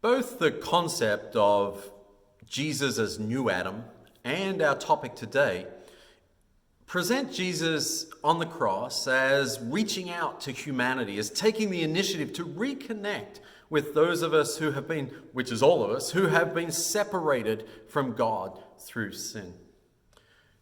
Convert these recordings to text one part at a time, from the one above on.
Both the concept of Jesus as new Adam and our topic today present Jesus on the cross as reaching out to humanity, as taking the initiative to reconnect with those of us who have been, which is all of us, who have been separated from God through sin.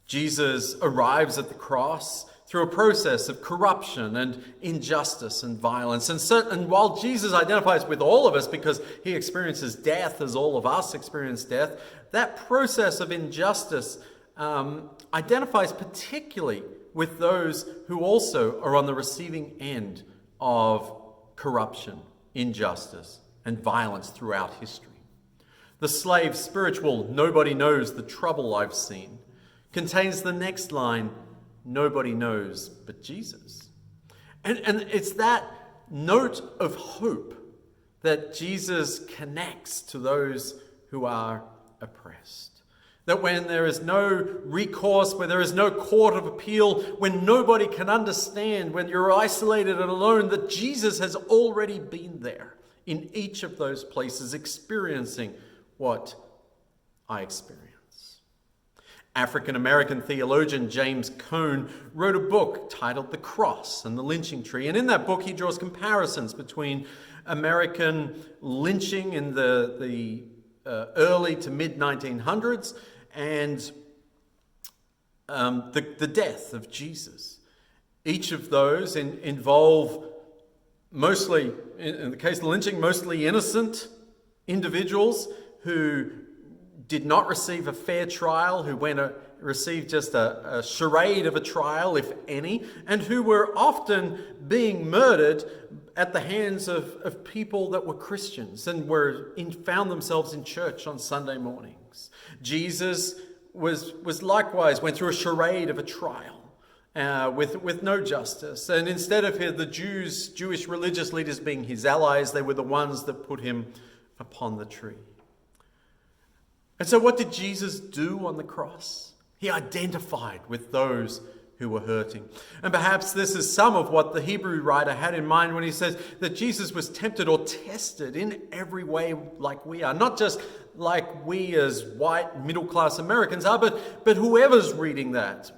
Jesus arrives at the cross through a process of corruption and injustice and violence. And while Jesus identifies with all of us because he experiences death as all of us experience death, that process of injustice identifies particularly with those who also are on the receiving end of corruption, injustice, and violence throughout history. The slave's spiritual "nobody knows the trouble I've seen" contains the next line, "Nobody knows but Jesus." And it's that note of hope that Jesus connects to those who are oppressed. That when there is no recourse, when there is no court of appeal, when nobody can understand, when you're isolated and alone, that Jesus has already been there in each of those places, experiencing what I experience. African-American theologian James Cone wrote a book titled The Cross and the Lynching Tree. And in that book, he draws comparisons between American lynching in the early to mid-1900s and the death of Jesus. Each of those involve mostly, in the case of lynching, mostly innocent individuals who did not receive a fair trial, who received just a charade of a trial, if any, and who were often being murdered at the hands of people that were Christians and found themselves in church on Sunday mornings. Jesus was likewise went through a charade of a trial with no justice. And instead of the Jewish religious leaders being his allies, they were the ones that put him upon the tree. And so what did Jesus do on the cross? He identified with those who were hurting. And perhaps this is some of what the Hebrew writer had in mind when he says that Jesus was tempted or tested in every way like we are. Not just like we as white middle-class Americans are, but whoever's reading that,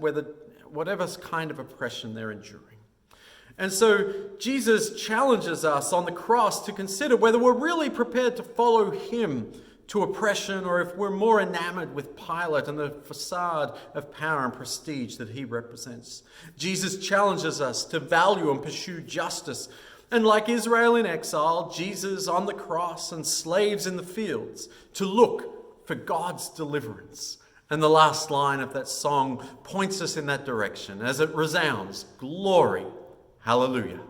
whatever kind of oppression they're enduring. And so Jesus challenges us on the cross to consider whether we're really prepared to follow him to oppression, or if we're more enamored with Pilate and the facade of power and prestige that he represents. Jesus challenges us to value and pursue justice. And like Israel in exile, Jesus on the cross and slaves in the fields, to look for God's deliverance. And the last line of that song points us in that direction as it resounds, "Glory, hallelujah."